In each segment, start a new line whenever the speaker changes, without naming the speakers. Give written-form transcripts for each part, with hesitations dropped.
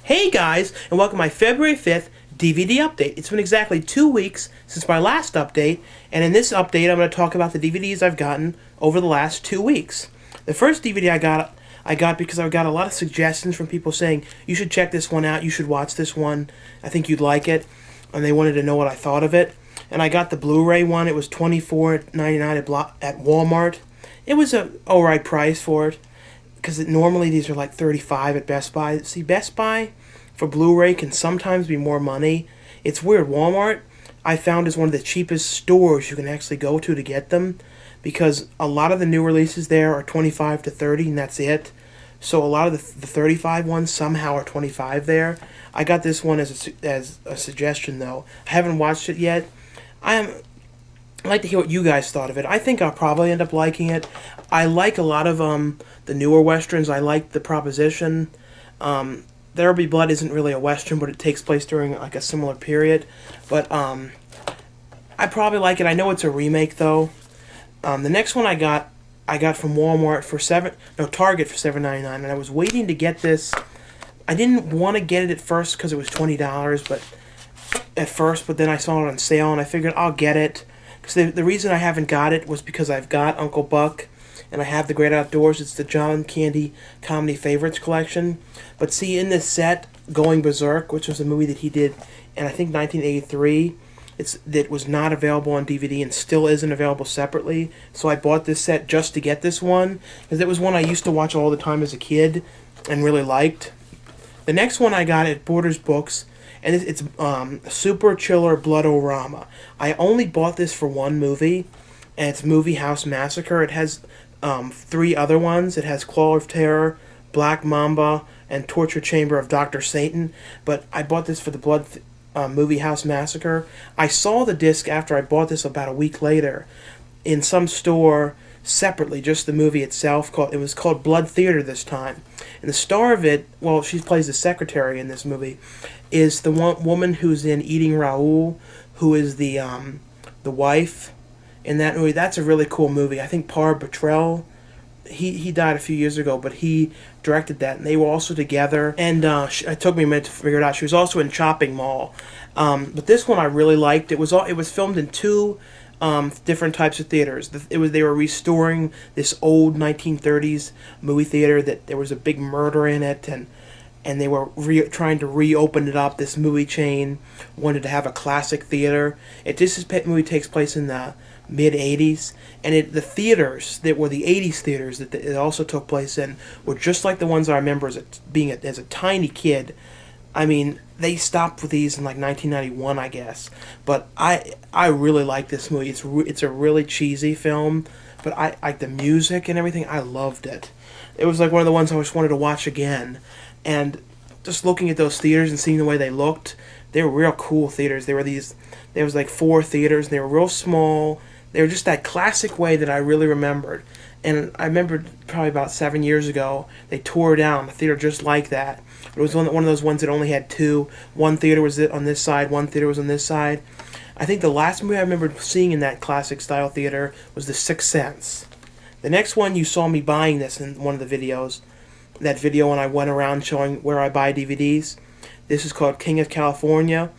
Hey guys, and welcome to my February 5th DVD update. It's been exactly 2 weeks since my last update, and in this update I'm going to talk about the DVDs I've gotten over the last 2 weeks. The first DVD I got because I got a lot of suggestions from people saying, you should check this one out, you should watch this one, I think you'd like it, and they wanted to know what I thought of it. And I got the Blu-ray one. It was $24.99 at Walmart. It was an alright price for it, because normally these are like $35 at Best Buy. See, Best Buy for Blu-ray can sometimes be more money. It's weird. Walmart, I found, is one of the cheapest stores you can actually go to get them, because a lot of the new releases there are $25 to $30, and that's it. So a lot of the $35 ones somehow are $25 there. I got this one as a suggestion, though. I haven't watched it yet. I'd like to hear what you guys thought of it. I think I'll probably end up liking it. I like a lot of the newer westerns. I like The Proposition. There'll Be Blood isn't really a western, but it takes place during like a similar period. But I probably like it. I know it's a remake though. The next one I got from Walmart for Target for $7.99, and I was waiting to get this. I didn't want to get it at first because it was $20, but then I saw it on sale and I figured I'll get it. Because the reason I haven't got it was because I've got Uncle Buck and I have The Great Outdoors. It's the John Candy Comedy Favorites collection. But see, in this set, Going Berserk, which was a movie that he did in I think 1983, that was not available on DVD and still isn't available separately. So I bought this set just to get this one, because it was one I used to watch all the time as a kid and really liked. The next one I got at Borders Books, and it's Super Chiller Blood-O-Rama. I only bought this for one movie, and it's Movie House Massacre. It has 3 other ones. It has Claw of Terror, Black Mamba, and Torture Chamber of Dr. Satan. But I bought this for the Movie House Massacre. I saw the disc after I bought this about a week later in some store separately, just the movie itself. It was called Blood Theater this time. And the star of it, well, she plays the secretary in this movie, is the woman who's in Eating Raoul, who is the wife in that movie. That's a really cool movie. I think Par Bottrell, he died a few years ago, but he directed that, and they were also together. And it took me a minute to figure it out. She was also in Chopping Mall. But this one I really liked. It was filmed in 2 different types of theaters. They were restoring this old 1930s movie theater that there was a big murder in it, and they were trying to reopen it up. This movie chain wanted to have a classic theater. This movie takes place in the mid-'80s, and the theaters that were the 80s theaters that it also took place in were just like the ones I remember as a tiny kid. I mean, they stopped with these in like 1991, I guess. But I really like this movie. It's a really cheesy film, but I like the music and everything. I loved it. It was like one of the ones I just wanted to watch again. And just looking at those theaters and seeing the way they looked, they were real cool theaters. There was like 4 theaters, and they were real small. They were just that classic way that I really remembered. And I remembered probably about 7 years ago, they tore down a theater just like that. It was one of those ones that only had 2. One theater was on this side, one theater was on this side. I think the last movie I remember seeing in that classic style theater was The Sixth Sense. The next one, you saw me buying this in one of the videos. That video when I went around showing where I buy DVDs. This is called King of California.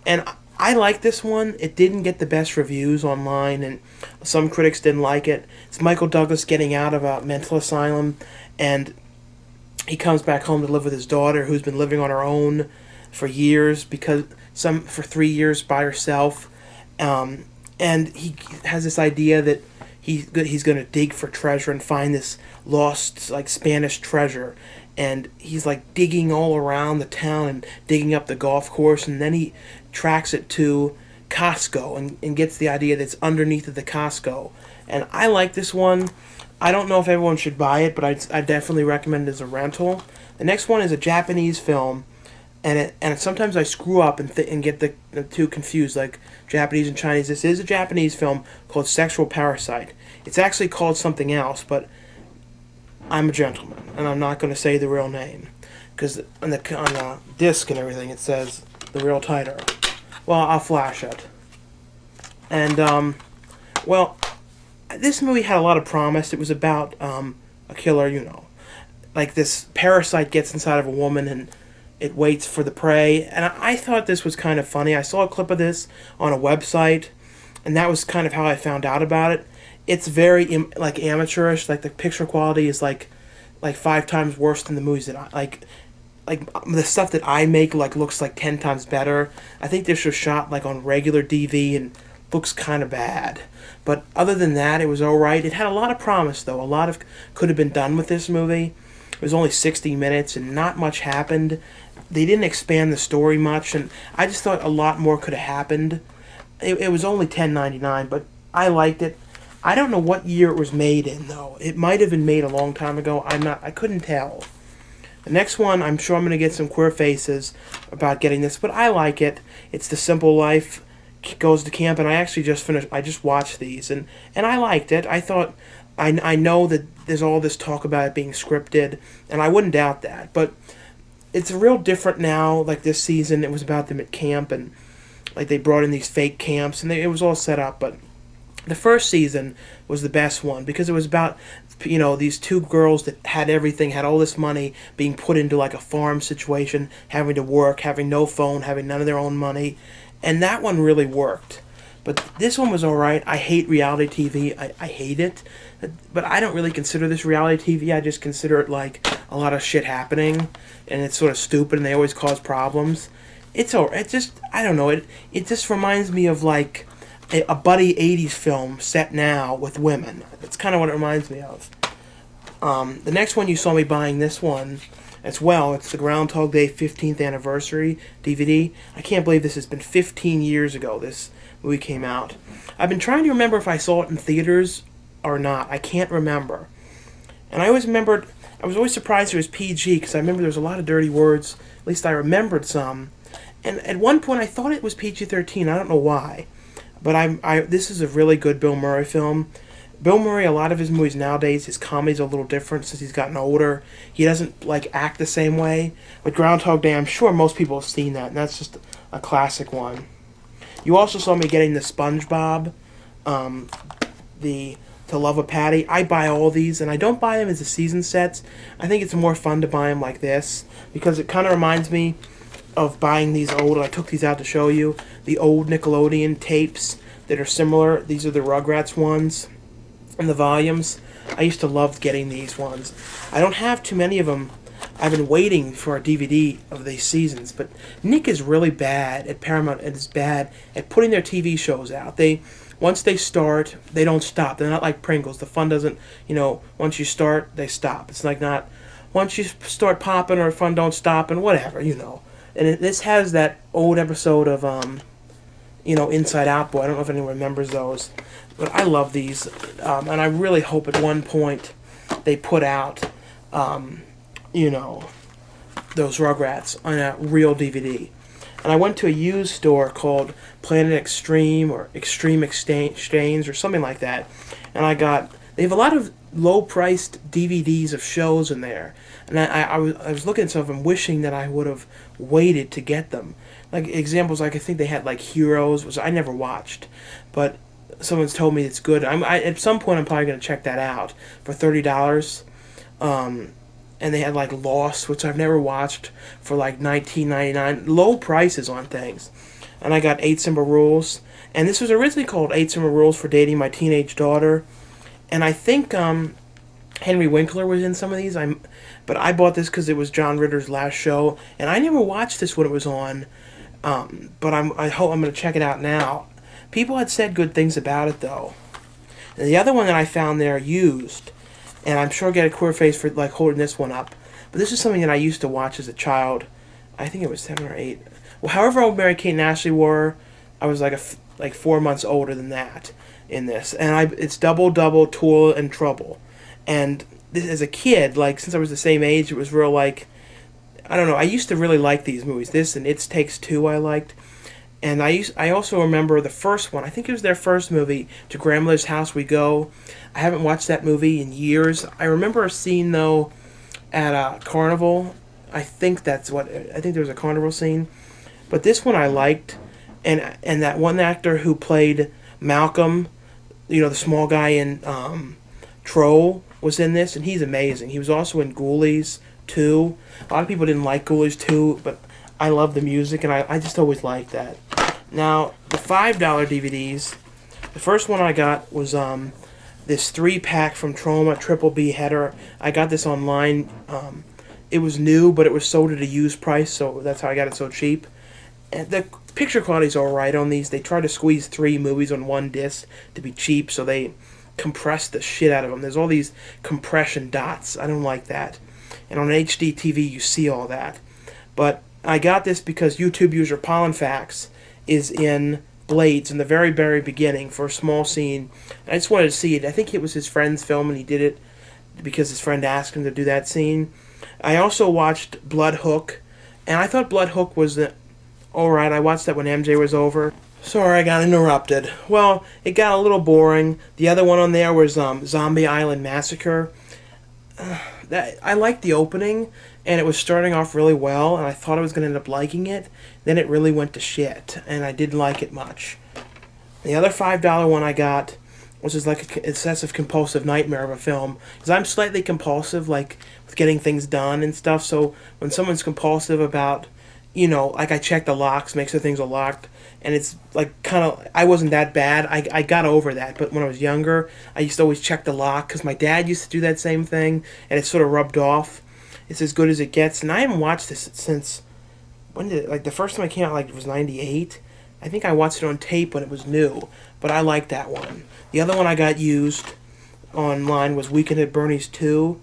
And I like this one. It didn't get the best reviews online, and some critics didn't like it. It's Michael Douglas getting out of a mental asylum, and he comes back home to live with his daughter, who's been living on her own for years, for 3 years by herself. And he has this idea that he's going to dig for treasure and find this lost like Spanish treasure. And he's like digging all around the town and digging up the golf course, and then he tracks it to Costco and gets the idea that it's underneath of the Costco. And I like this one. I don't know if everyone should buy it, but I definitely recommend it as a rental. The next one is a Japanese film, and sometimes I screw up and get the 2 confused, like Japanese and Chinese. This is a Japanese film called Sexual Parasite. It's actually called something else, but I'm a gentleman, and I'm not going to say the real name, because on the disc and everything it says the real title. Well, I'll flash it. And well, this movie had a lot of promise. It was about a killer, like this parasite gets inside of a woman, and it waits for the prey. And I thought this was kind of funny. I saw a clip of this on a website, and that was kind of how I found out about it. It's very like amateurish. Like the picture quality is like 5 times worse than the movies that I like the stuff that I make like looks like 10 times better. I think this was shot like on regular DV and looks kind of bad. But other than that, it was alright. It had a lot of promise though. A lot of could have been done with this movie. It was only 60 minutes and not much happened. They didn't expand the story much, and I just thought a lot more could have happened. It was only $10.99, but I liked it. I don't know what year it was made in though. It might have been made a long time ago. I couldn't tell. The next one, I'm sure I'm going to get some queer faces about getting this, but I like it. It's The Simple Life Goes to Camp, and I actually just watched these, and I liked it. I thought, I know that there's all this talk about it being scripted, and I wouldn't doubt that, but it's real different now. Like this season, it was about them at camp, and like they brought in these fake camps, and it was all set up, but the first season was the best one because it was about, these two girls that had everything, had all this money, being put into like a farm situation, having to work, having no phone, having none of their own money, and that one really worked. But this one was alright. I hate reality TV. I hate it. But I don't really consider this reality TV. I just consider it like a lot of shit happening, and it's sort of stupid, and they always cause problems. It just, I don't know, it just reminds me of like a buddy 80s film set now with women. That's kind of what it reminds me of. The next one, you saw me buying this one as well. It's the Groundhog Day 15th Anniversary DVD. I can't believe this has been 15 years ago this movie came out. I've been trying to remember if I saw it in theaters or not. I can't remember. And I was always surprised it was PG because I remember there was a lot of dirty words. At least I remembered some. And at one point I thought it was PG-13. I don't know why. But this is a really good Bill Murray film. Bill Murray, a lot of his movies nowadays, his comedy's a little different since he's gotten older. He doesn't like act the same way. But Groundhog Day, I'm sure most people have seen that, and that's just a classic one. You also saw me getting the SpongeBob, the To Love a Patty. I buy all these, and I don't buy them as the season sets. I think it's more fun to buy them like this because it kind of reminds me of buying these old, I took these out to show you, the old Nickelodeon tapes that are similar. These are the Rugrats ones and the volumes. I used to love getting these ones. I don't have too many of them. I've been waiting for a DVD of these seasons, but Nick is really bad at Paramount and is bad at putting their TV shows out. Once they start, they don't stop. They're not like Pringles. The fun doesn't, once you start, they stop. It's like not, once you start popping or fun don't stop and whatever, And this has that old episode of, Inside Out Boy. I don't know if anyone remembers those. But I love these. And I really hope at one point they put out, those Rugrats on a real DVD. And I went to a used store called Planet Extreme or Extreme Exchange or something like that. And they have a lot of low-priced DVDs of shows in there. And I was looking at some of them, wishing that I would have waited to get them. Like examples, like I think they had like Heroes, which I never watched, but someone's told me it's good. At some point I'm probably going to check that out for $30. And they had like Lost, which I've never watched, for like $19.99. Low prices on things. And I got 8 Simple Rules, and this was originally called 8 Simple Rules for Dating My Teenage Daughter. And I think Henry Winkler was in some of these. But I bought this because it was John Ritter's last show, and I never watched this when it was on. But I hope I'm going to check it out now. People had said good things about it though. And the other one that I found there used, and I'm sure I'll get a queer face for like holding this one up. But this is something that I used to watch as a child. I think it was 7 or 8. Well, however old Mary Kate and Ashley were, I was like 4 months older than that in this. And it's Double Double, Toil and Trouble. And this, as a kid, like since I was the same age, it was real like, I don't know. I used to really like these movies. This and It Takes Two I liked. And I also remember the first one. I think it was their first movie, To Grandmother's House We Go. I haven't watched that movie in years. I remember a scene though at a carnival. I think there was a carnival scene. But this one I liked, and that one actor who played Malcolm, the small guy in Troll, was in this, and he's amazing. He was also in Ghoulies, 2. A lot of people didn't like Ghoulies 2, but I love the music, and I just always liked that. Now, the $5 DVDs, the first one I got was this 3-pack from Troma, Triple B header. I got this online. It was new, but it was sold at a used price, so that's how I got it so cheap. And the picture quality is alright on these. They try to squeeze 3 movies on one disc to be cheap, so they compress the shit out of them. There's all these compression dots. I don't like that. And on HD TV, you see all that. But I got this because YouTube user Pollenfax is in Blades in the very, very beginning for a small scene. I just wanted to see it. I think it was his friend's film, and he did it because his friend asked him to do that scene. I also watched Blood Hook, and I thought Blood Hook was alright. I watched that when MJ was over. Sorry, I got interrupted. Well, it got a little boring. The other one on there was Zombie Island Massacre. I liked the opening, and it was starting off really well, and I thought I was going to end up liking it. Then it really went to shit, and I didn't like it much. The other $5 one I got was just like an excessive compulsive nightmare of a film. Because I'm slightly compulsive, like, with getting things done and stuff, so when someone's compulsive about, you know, like I check the locks, make sure things are locked, and it's like kind of, I wasn't that bad. I got over that, but when I was younger, I used to always check the lock, because my dad used to do that same thing, and it sort of rubbed off. It's as good as it gets, and I haven't watched this since, when did it, like the first time it came out, like it was 98. I think I watched it on tape when it was new, but I liked that one. The other one I got used online was Weekend at Bernie's 2.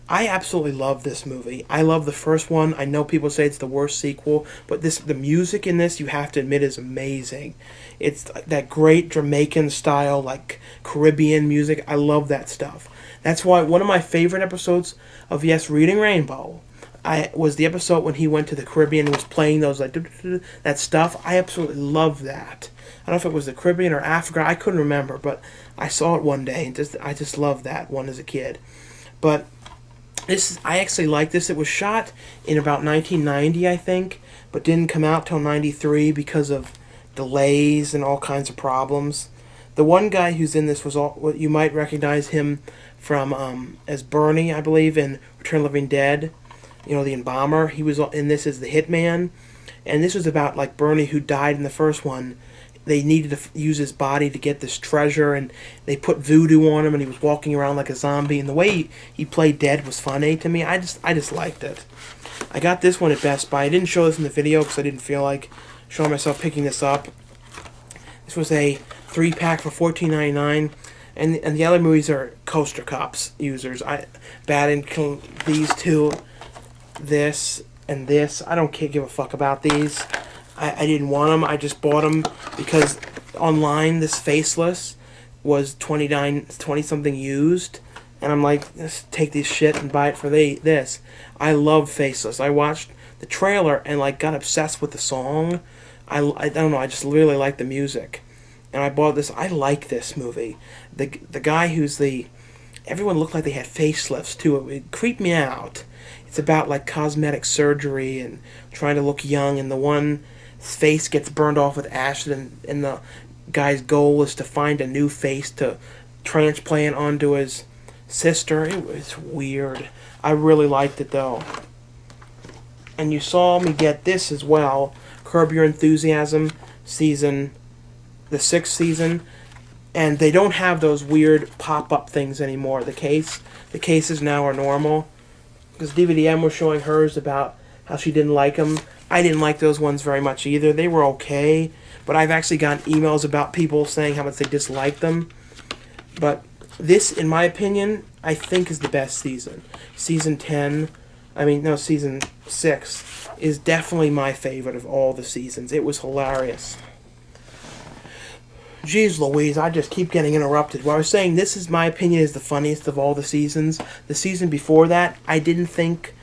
I absolutely love this movie. I love the first one. I know people say it's the worst sequel, but the music in this, you have to admit, is amazing. It's that great Jamaican style, like Caribbean music. I love that stuff. That's why one of my favorite episodes of Yes, Reading Rainbow was the episode when he went to the Caribbean and was playing those, like, that stuff. I absolutely love that. I don't know if it was the Caribbean or Africa. I couldn't remember, but I saw it one day, and I just loved that one as a kid. But I actually like this. It was shot in about 1990, I think, but didn't come out till 93 because of delays and all kinds of problems. The one guy who's in this was you might recognize him from as Bernie, I believe, in Return of the Living Dead. You know, the embalmer. He was in this as the hitman, and this was about like Bernie, who died in the first one. They needed to use his body to get this treasure, and they put voodoo on him, and he was walking around like a zombie. And the way he played dead was funny to me. I just liked it. I got this one at Best Buy. I didn't show this in the video because I didn't feel like showing myself picking this up. This was a 3-pack for $14.99, and the other movies are Coaster Cops users. These two, this and this. I don't give a fuck about these. I didn't want them. I just bought them because online this Faceless was 20-something used, and I'm like, let's take this shit and buy it for this. I love Faceless. I watched the trailer and like got obsessed with the song. I don't know. I just really like the music, and I bought this. I like this movie. The guy who's everyone looked like they had facelifts too. It creeped me out. It's about like cosmetic surgery and trying to look young, and the one face gets burned off with acid, and the guy's goal is to find a new face to transplant onto his sister. It's weird. I really liked it though. And you saw me get this as well, Curb Your Enthusiasm the 6th season, and they don't have those weird pop-up things anymore. The cases now are normal, because DVDM was showing hers about how she didn't like them. I didn't like those ones very much either. They were okay, but I've actually gotten emails about people saying how much they dislike them. But this, in my opinion, I think is the best season. Season 6 is definitely my favorite of all the seasons. It was hilarious. Jeez Louise, I just keep getting interrupted. Well, I was saying this is my opinion is the funniest of all the seasons. The season before that, I didn't think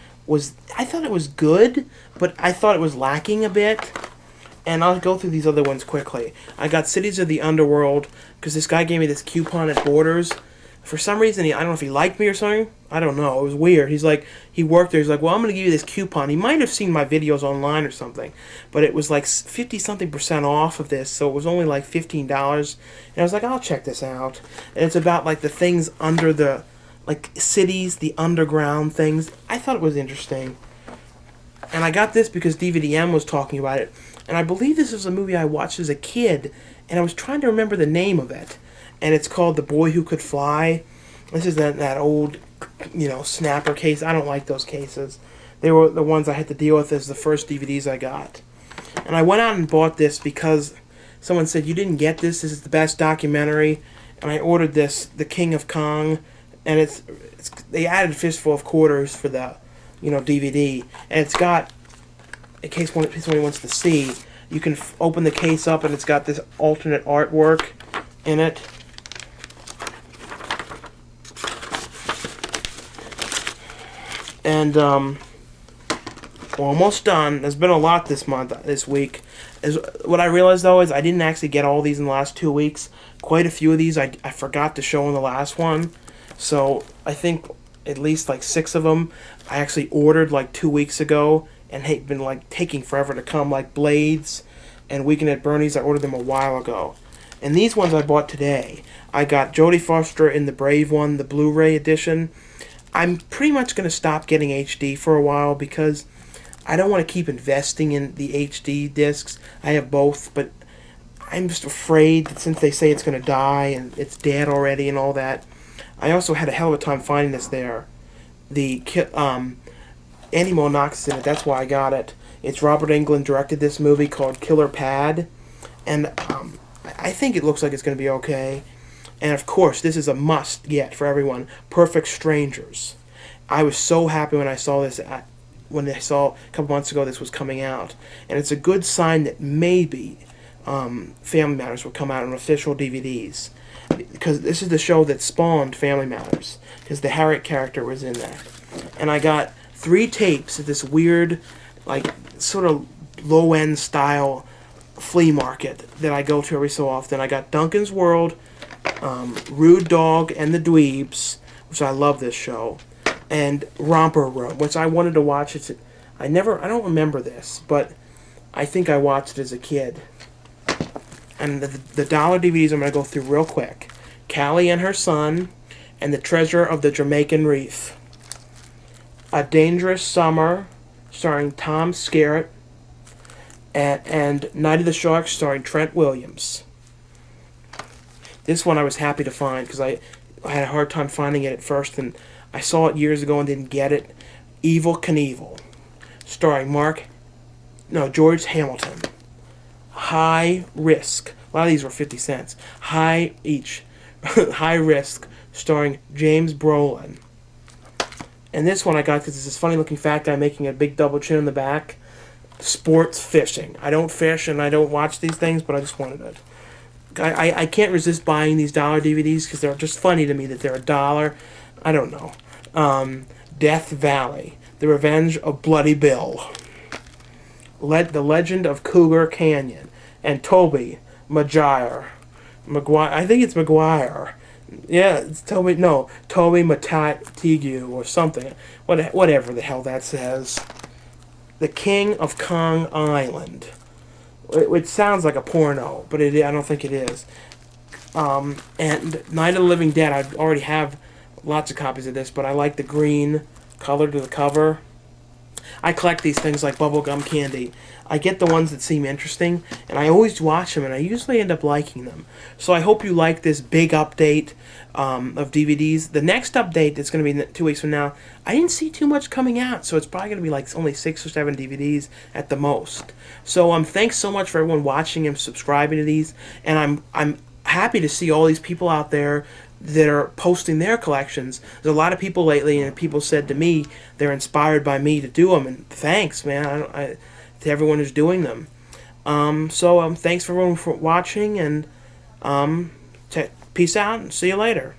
I thought it was good, but I thought it was lacking a bit. And I'll go through these other ones quickly. I got Cities of the Underworld, because this guy gave me this coupon at Borders. For some reason, I don't know if he liked me or something. I don't know. It was weird. He's like, he worked there. He's like, well, I'm going to give you this coupon. He might have seen my videos online or something. But it was like 50-something% off of this, so it was only like $15. And I was like, I'll check this out. And it's about like the things under the like cities, the underground things. I thought it was interesting. And I got this because DVDM was talking about it. And I believe this was a movie I watched as a kid, and I was trying to remember the name of it. And it's called The Boy Who Could Fly. This is that old, snapper case. I don't like those cases. They were the ones I had to deal with as the first DVDs I got. And I went out and bought this because someone said, you didn't get this. This is the best documentary. And I ordered this, The King of Kong. And it's they added Fistful of Quarters for the, DVD. And it's got, in case somebody wants to see, you can open the case up and it's got this alternate artwork in it. And, we're almost done. There's been a lot this week. What I realized, though, is I didn't actually get all these in the last 2 weeks. Quite a few of these I forgot to show in the last one. So I think at least like 6 of them I actually ordered like 2 weeks ago and had been like taking forever to come, like Blades and Weekend at Bernie's. I ordered them a while ago. And these ones I bought today. I got Jodie Foster in the Brave one, the Blu-ray edition. I'm pretty much going to stop getting HD for a while because I don't want to keep investing in the HD discs. I have both, but I'm just afraid that since they say it's going to die and it's dead already and all that. I also had a hell of a time finding this there. The Andy Monox is in it. That's why I got it. It's Robert Englund directed this movie called Killer Pad, and I think it looks like it's going to be okay. And of course, this is a must-get for everyone. Perfect Strangers. I was so happy when I saw this. When I saw a couple months ago this was coming out, and it's a good sign that maybe Family Matters will come out on official DVDs, because this is the show that spawned Family Matters, because the Harriet character was in that. And I got 3 tapes at this weird, like, sort of low-end style flea market that I go to every so often. I got Duncans World, Rude Dog and the Dweebs, which I love this show, and Romper Room, which I wanted to watch. I don't remember this, but I think I watched it as a kid. And the dollar DVDs I'm going to go through real quick. Callie and Her Son, and The Treasure of the Jamaican Reef. A Dangerous Summer, starring Tom Skerritt, and Night of the Sharks, starring Trent Williams. This one I was happy to find because I had a hard time finding it at first, and I saw it years ago and didn't get it. Evil Knievel, starring George Hamilton. High Risk. A lot of these were 50 cents. High Risk, starring James Brolin. And this one I got because it's this funny-looking fat guy making a big double chin in the back. Sports Fishing. I don't fish and I don't watch these things, but I just wanted it. I can't resist buying these dollar DVDs because they're just funny to me that they're $1. I don't know. Death Valley. The Revenge of Bloody Bill. The Legend of Cougar Canyon. And Toby Maguire. I think it's Maguire. Yeah, it's Toby Matigu or something. Whatever the hell that says. The King of Kong Island. It sounds like a porno, but I don't think it is. And Night of the Living Dead, I already have lots of copies of this, but I like the green color to the cover. I collect these things like bubblegum candy. I get the ones that seem interesting, and I always watch them, and I usually end up liking them. So I hope you like this big update of DVDs. The next update that's going to be 2 weeks from now, I didn't see too much coming out, so it's probably going to be like only 6 or 7 DVDs at the most. So thanks so much for everyone watching and subscribing to these, and I'm happy to see all these people out there that are posting their collections. There's a lot of people lately, and people said to me they're inspired by me to do them, and thanks, man, to everyone who's doing them. Thanks for everyone for watching, and peace out, and see you later.